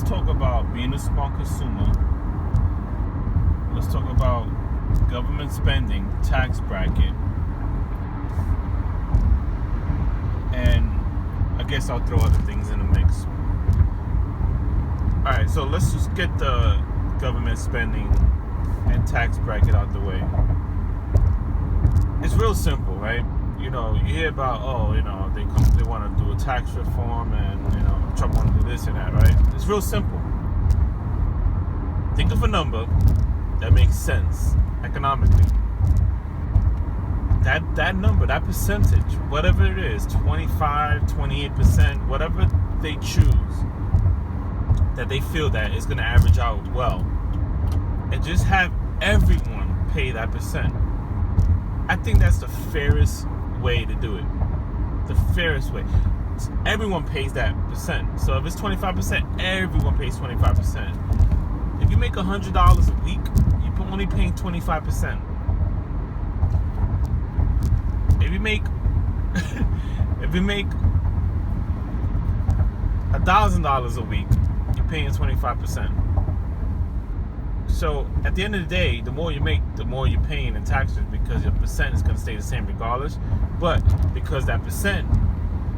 let's talk about being a smart consumer. Let's talk about government spending, tax bracket, and I guess I'll throw other things in the mix. Alright, so let's just get the government spending and tax bracket out the way. It's real simple, right? You hear about, they want to do a tax reform and, Trump want to do this and that, right? It's real simple. Think of a number that makes sense economically. That number, that percentage, whatever it is, 25, 28%, whatever they choose, that they feel that is going to average out well, and just have everyone pay that percent. I think that's the fairest way to do it. The fairest way. Everyone pays that percent. So if it's 25%, everyone pays 25%. If you make $100 a week, you're only paying 25%. If you make $1,000 a week, you're paying 25%. So at the end of the day, the more you make, the more you're paying in taxes, because your percent is going to stay the same regardless. But because that percent,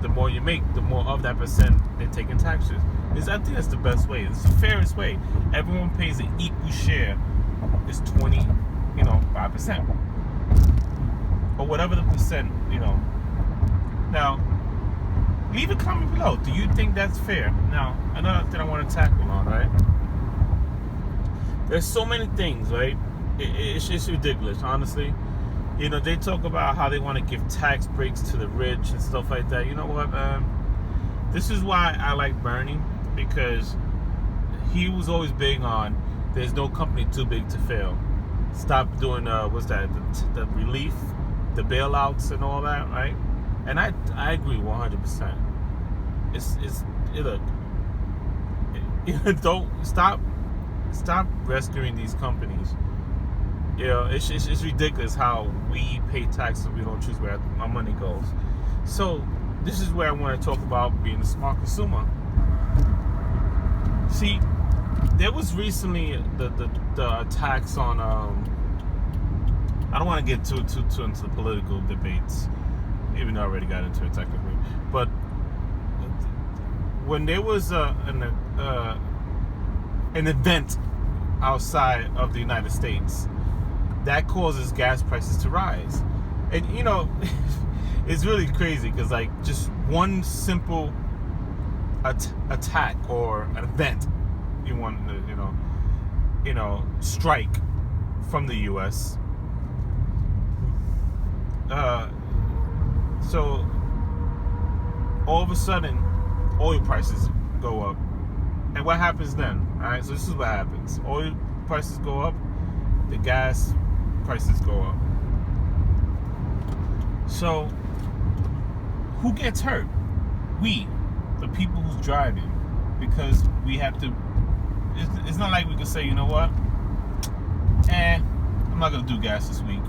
the more you make, the more of that percent they take in taxes. I think that's the best way. It's the fairest way. Everyone pays an equal share. It's 5%. Or whatever the percent, Now, leave a comment below. Do you think that's fair? Now, another thing I want to tackle on, right? There's so many things, right? It's just ridiculous, honestly. They talk about how they want to give tax breaks to the rich and stuff like that. You know what, man? This is why I like Bernie, because he was always big on there's no company too big to fail. Stop doing, the relief, the bailouts and all that, right? And I agree 100%. Don't stop rescuing these companies. It's ridiculous how we pay taxes. We don't choose where our money goes. So this is where I want to talk about being a smart consumer. See, there was recently the attacks on. I don't want to get too into the political debates, even though I already got into it technically. But when there was an event outside of the United States, that causes gas prices to rise. And it's really crazy because just one simple attack or an event, you want to strike from the U.S. So all of a sudden, oil prices go up. And what happens then? All right, so this is what happens. Oil prices go up, the gas prices go up. So who gets hurt? We, the people who's driving, because we have to. It's not like we can say, you know what? I'm not gonna do gas this week.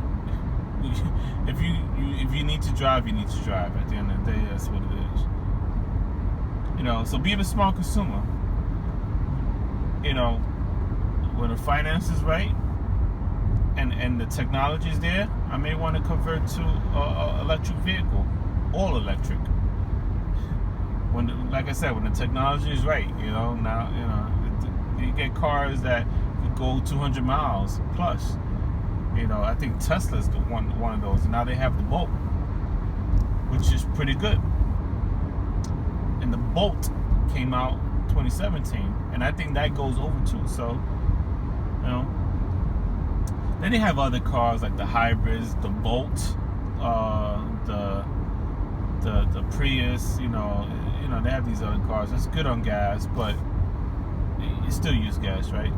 If you need to drive, you need to drive. At the end of the day, that's what it is. So being a smart consumer. When the finance is right and the technology is there, I may want to convert to a electric vehicle, all electric. Like I said, when the technology is right, now you get cars that could go 200 miles plus. I think Tesla's the one of those, and now they have the Bolt, which is pretty good. And the Bolt came out 2017, and I think that goes over too. So, then they have other cars like the hybrids, the Bolt, the Prius. They have these other cars. It's good on gas, but you still use gas, right?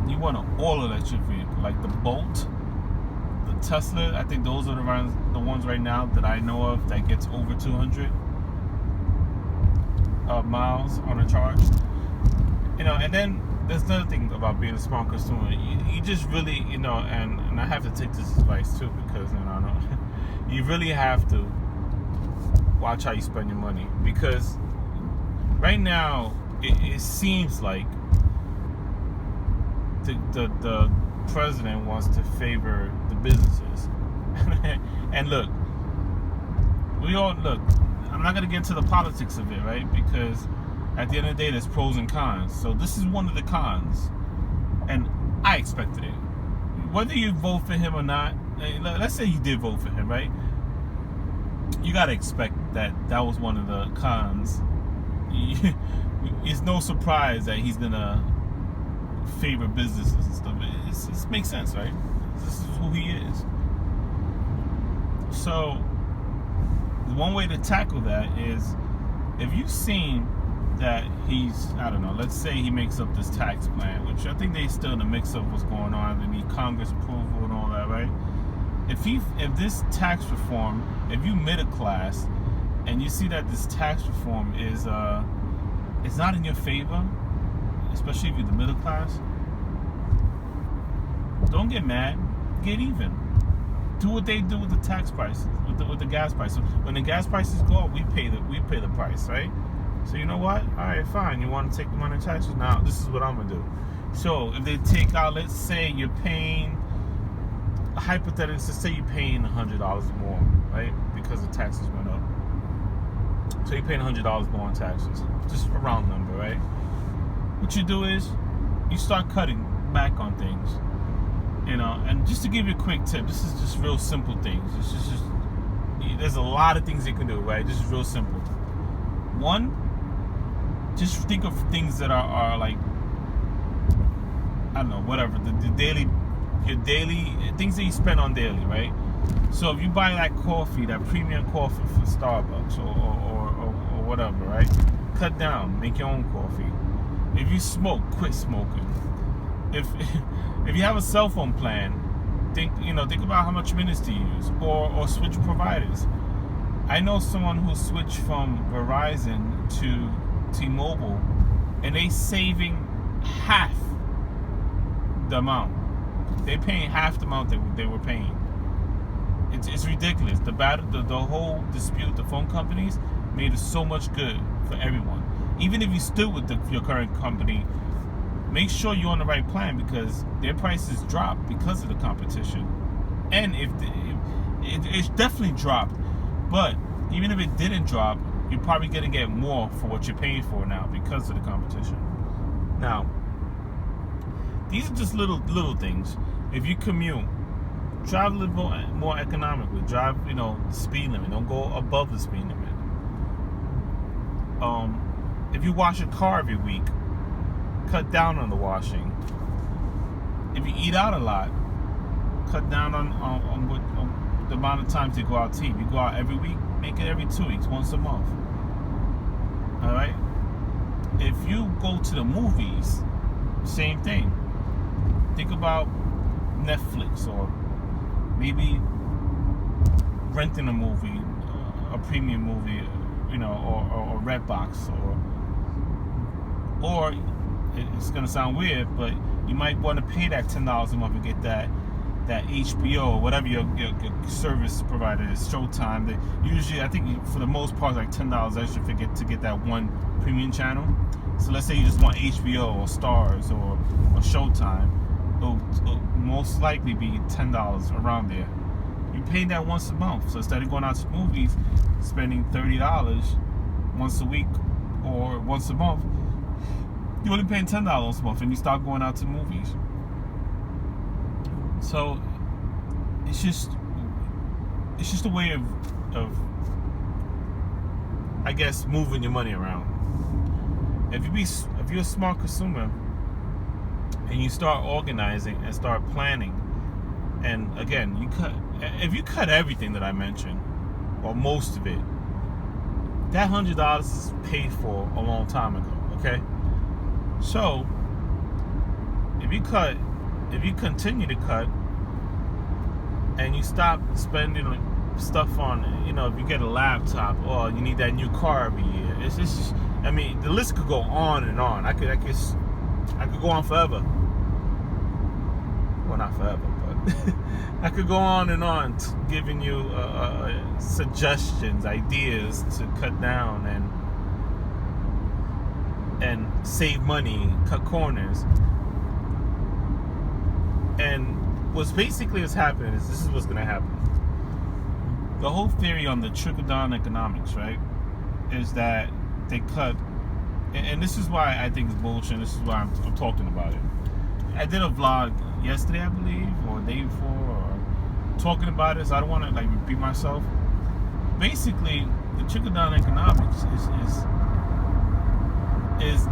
You want an all-electric vehicle like the Bolt, the Tesla. I think those are the ones right now that I know of that gets over 200 miles on a charge. And then there's another thing about being a smart consumer. You just really, and I have to take this advice too, because you really have to watch how you spend your money, because right now it seems like the president wants to favor the businesses. And look, I'm not going to get into the politics of it, right? Because at the end of the day, there's pros and cons. So this is one of the cons. And I expected it. Whether you vote for him or not, let's say you did vote for him, right? You got to expect that was one of the cons. It's no surprise that he's going to favor businesses and stuff. It makes sense, right? This is who he is. So one way to tackle that is, if you've seen that he's, I don't know, let's say he makes up this tax plan, which I think they still in the mix of what's going on, they need Congress approval and all that, right? If this tax reform, if you middle class and you see that this tax reform is it's not in your favor, especially if you're the middle class, don't get mad, get even. Do what they do with the tax prices, with the gas prices. When the gas prices go up, we pay the price, right? So you know what? All right, fine. You want to take the money in taxes? Now this is what I'm gonna do. So if they take out, let's say you're paying, hypothetically, let's say you're paying $100 more, right? Because the taxes went up. So you're paying $100 more in taxes, just a round number, right? What you do is you start cutting back on things. You know, and just to give you a quick tip, this is just real simple things. It's just there's a lot of things you can do, right? This is real simple. One, just think of things that are like, I don't know, whatever, your daily things that you spend on daily, right? So if you buy that coffee, that premium coffee from Starbucks or whatever, right? Cut down, make your own coffee. If you smoke, quit smoking. If you have a cell phone plan, think about how much minutes to use, or switch providers. I know someone who switched from Verizon to T-Mobile, and they saving half the amount. They're paying half the amount that they were paying. It's ridiculous. The whole dispute, the phone companies made it so much good for everyone. Even if you still with your current company, make sure you're on the right plan, because their prices drop because of the competition. And it's definitely dropped, but even if it didn't drop, you're probably going to get more for what you're paying for now because of the competition. Now, these are just little things. If you commute, drive a little more economically. Drive, the speed limit. Don't go above the speed limit. If you wash your car every week, cut down on the washing. If you eat out a lot, cut down on the amount of times you go out to eat. If you go out every week, make it every 2 weeks, once a month. All right? If you go to the movies, same thing. Think about Netflix, or maybe renting a movie, a premium movie, or Redbox, or it's gonna sound weird, but you might want to pay that $10 a month and get that HBO or whatever your service provider is, Showtime. That usually, I think for the most part, like $10 extra to get that one premium channel. So let's say you just want HBO or Stars or Showtime, it'll most likely be $10 around there. You pay that once a month. So instead of going out to movies, spending $30 once a week or once a month, you're only paying $10 a month, and you start going out to movies. So it's just a way of I guess moving your money around. If you're a smart consumer and you start organizing and start planning, and again, if you cut everything that I mentioned, or most of it, that $100 is paid for a long time ago. Okay. So, if you continue to cut, and you stop spending stuff on, if you get a laptop, or you need that new car every year, it's just, the list could go on and on. I could go on forever. Well, not forever, but I could go on and on, giving you suggestions, ideas to cut down, and save money, cut corners. And what's basically is happening is this is what's going to happen. The whole theory on the trickle-down economics, right, is that they cut, and this is why I think it's bullshit. This is why I'm talking about it. I did a vlog yesterday, I believe, or the day before, or talking about it, so I don't want to like repeat myself. Basically, the trickle-down economics is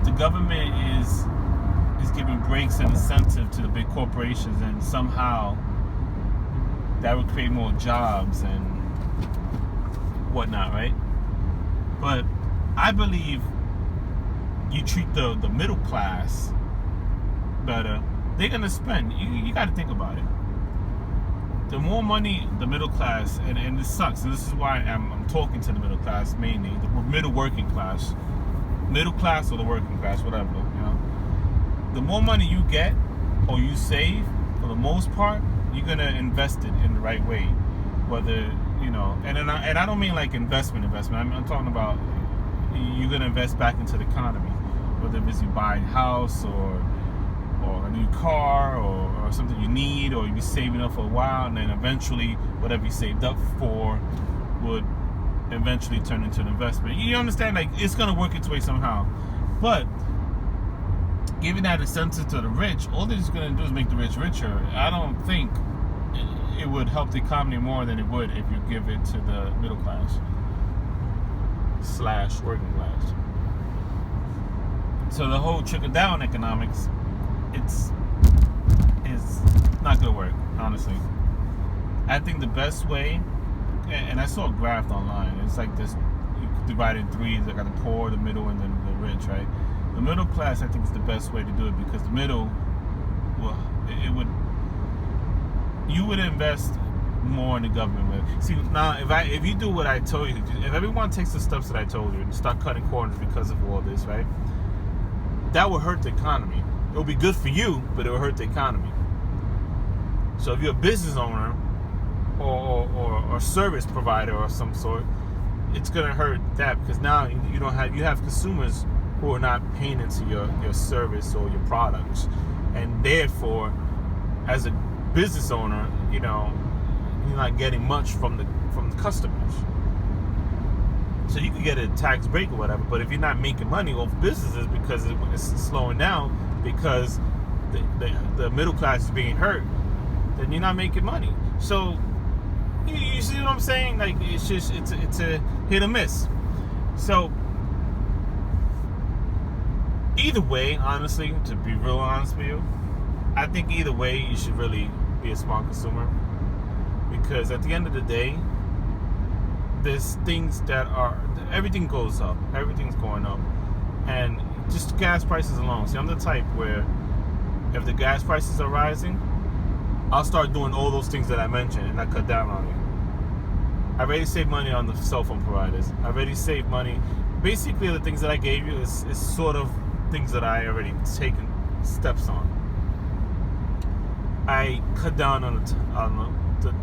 the government is giving breaks and incentive to the big corporations, and somehow that would create more jobs and whatnot, right? But I believe you treat the middle class better, they're gonna spend. You got to think about it. The more money the middle class, and this sucks, and this is why I'm talking to the middle class mainly, the middle working class, or the working class, whatever, you know. The more money you get or you save, for the most part, you're gonna invest it in the right way. Whether, you know, and I don't mean like investment. I'm talking about you're gonna invest back into the economy, whether it's you buying a house or a new car or something you need, or you be saving up for a while, and then eventually whatever you saved up for would eventually turn into an investment. You understand? Like, it's gonna work its way somehow. But giving that incentive to the rich, all they're just gonna do is make the rich richer. I don't think it would help the economy more than it would if you give it to the middle class / working class. So the whole trickle-down economics, it's not gonna work, honestly. I think the best way, and I saw a graph online, it's like this, you divide it in threes, like the poor, the middle, and then the rich, right? The middle class, I think, is the best way to do it, because the middle, well, you would invest more in the government. See, now, if you do what I told you, if everyone takes the steps that I told you and start cutting corners because of all this, right, that will hurt the economy. It will be good for you, but it will hurt the economy. So if you're a business owner or a service provider or some sort, it's gonna hurt that, because now you have consumers who are not paying into your service or your products, and therefore, as a business owner, you know, you're not getting much from the customers. So you can get a tax break or whatever, but if you're not making money off businesses because it's slowing down, because the middle class is being hurt, then you're not making money. So you see what I'm saying? Like, it's a hit or miss. So either way, honestly, to be real honest with you, I think either way you should really be a smart consumer, because at the end of the day, there's things that everything goes up, everything's going up, and just gas prices alone. See, I'm the type where if the gas prices are rising, I'll start doing all those things that I mentioned, and I cut down on it. I already saved money on the cell phone providers. I already saved money. Basically, the things that I gave you is sort of things that I already taken steps on. I cut down on the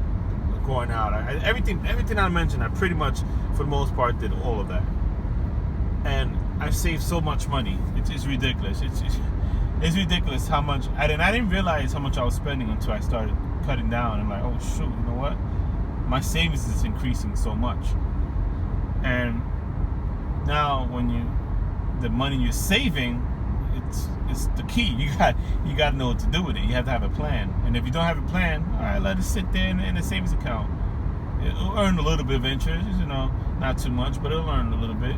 going out. Everything I mentioned, I pretty much, for the most part, did all of that. And I've saved so much money. It's ridiculous. It's ridiculous how much. I didn't realize how much I was spending until I started cutting down. I'm like, oh shoot, you know what? My savings is increasing so much. And now the money you're saving, it's the key. You got to know what to do with it. You have to have a plan. And if you don't have a plan, all right, let it sit there in a savings account. It'll earn a little bit of interest, you know, not too much, but it'll earn a little bit.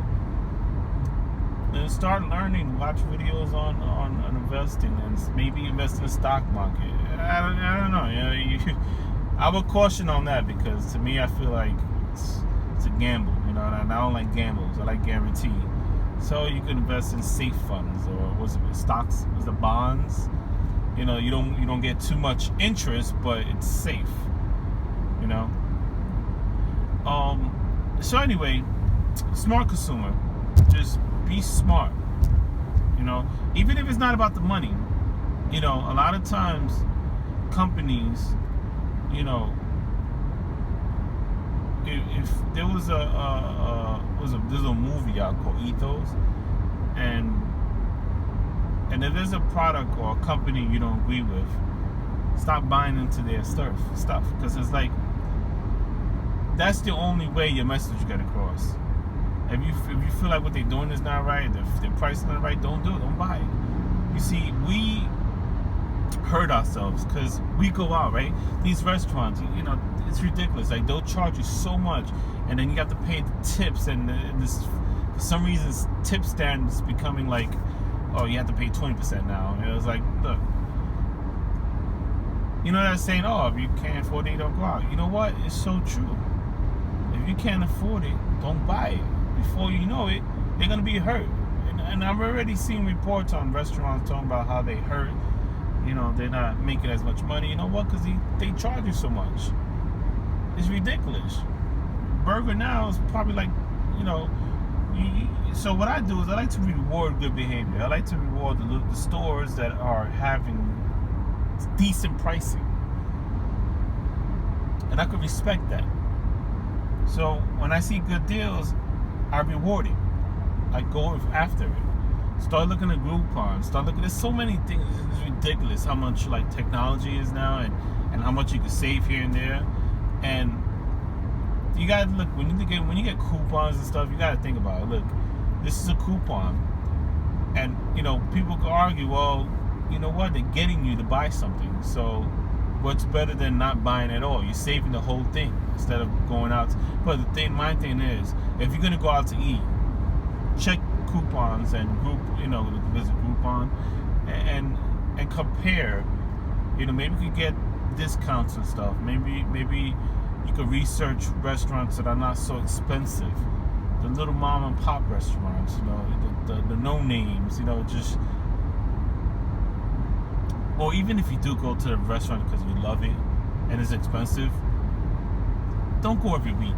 And start learning, watch videos on investing, and maybe invest in the stock market. I don't know. You know, I would caution on that, because to me, I feel like it's a gamble. You know, and I don't like gambles. I like guarantee. So you can invest in safe funds, or stocks, bonds. You know, you don't get too much interest, but it's safe. You know. So anyway, smart consumer, just be smart. You know, even if it's not about the money. You know, a lot of times companies, you know, if there was there's a movie out called Ethos, and And if there's a product or a company you don't agree with, stop buying into their stuff. Because it's like, that's the only way your message get across. If you feel like what they're doing is not right, if their price is not right, don't do it. Don't buy it. You see, we hurt ourselves because we go out, right? These restaurants, you know, it's ridiculous. Like, they'll charge you so much, and then you have to pay the tips, and this, for some reason, tip stand is becoming like, oh, you have to pay 20% now. And it was like, look, you know that saying, oh, if you can't afford it, don't go out. You know what? It's so true. If you can't afford it, don't buy it. Before you know it, they're going to be hurt. And I've already seen reports on restaurants talking about how they hurt. You know, they're not making as much money. You know what? Because they charge you so much. It's ridiculous. Burger now is probably like, you know, so what I do is I like to reward good behavior. I like to reward the stores that are having decent pricing. And I could respect that. So when I see good deals, I reward it. I go after it. Start looking at Groupon. There's so many things. It's ridiculous how much like technology is now, and how much you can save here and there. And you gotta look when you get coupons and stuff. You gotta think about it. Look, this is a coupon, and you know people can argue. Well, you know what? They're getting you to buy something. So what's better than not buying at all? You're saving the whole thing instead of going out. But my thing is, if you're gonna go out to eat, check coupons and visit Groupon and compare. You know, maybe you could get discounts and stuff. Maybe you could research restaurants that are not so expensive. The little mom and pop restaurants, you know, the no names, you know, just. Or even if you do go to a restaurant because you love it and it's expensive, don't go every week.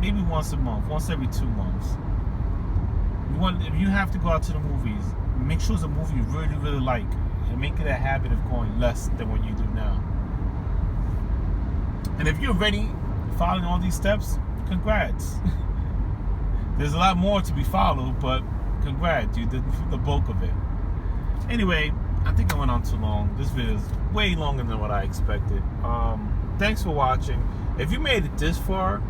Maybe once a month, once every 2 months. If you have to go out to the movies, make sure it's a movie you really, really like, and make it a habit of going less than what you do now. And if you're ready following all these steps, congrats. There's a lot more to be followed, but congrats, you did the bulk of it. Anyway, I think I went on too long. This video is way longer than what I expected. Thanks for watching. If you made it this far,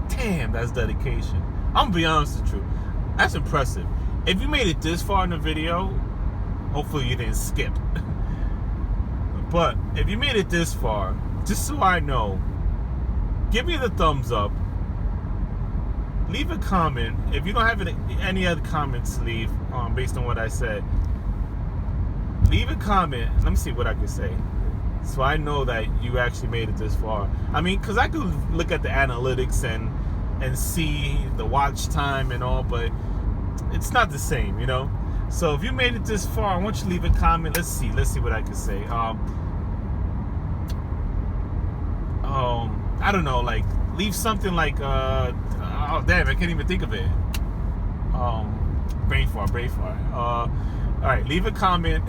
damn, that's dedication. I'm gonna be honest with you. That's impressive. If you made it this far in the video, hopefully you didn't skip. But if you made it this far, just so I know, give me the thumbs up. Leave a comment. If you don't have any other comments to leave based on what I said, leave a comment. Let me see what I can say, so I know that you actually made it this far. I mean, because I could look at the analytics and see the watch time and all, but it's not the same, you know. So if you made it this far, I want you to leave a comment. Let's see what I can say. I don't know, like leave something like oh damn, I can't even think of it. Brain fart. All right, leave a comment.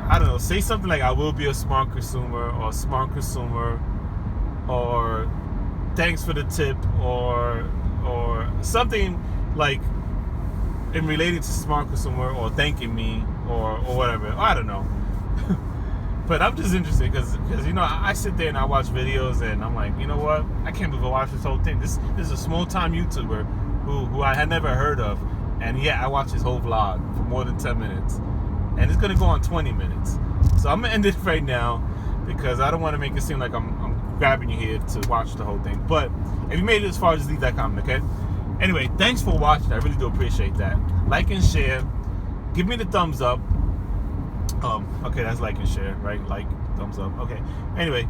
I don't know, say something like I will be a smart consumer, or smart consumer, or thanks for the tip, or something like in related to smart consumer, or thanking me, or whatever. I don't know. But I'm just interested because you know, I sit there and I watch videos and I'm like, you know what? I can't believe I watched this whole thing. This is a small time YouTuber who I had never heard of, and yeah, I watched his whole vlog for more than 10 minutes, and it's gonna go on 20 minutes. So I'm gonna end it right now because I don't want to make it seem like I'm grabbing you here to watch the whole thing. But if you made it this far, just leave that comment, okay? Anyway, thanks for watching. I really do appreciate that. Like and share. Give me the thumbs up. Okay, that's like and share, right? Like, thumbs up. Okay. Anyway,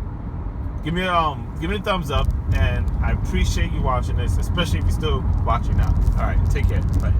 give me the thumbs up, and I appreciate you watching this, especially if you're still watching now. All right, take care. Bye.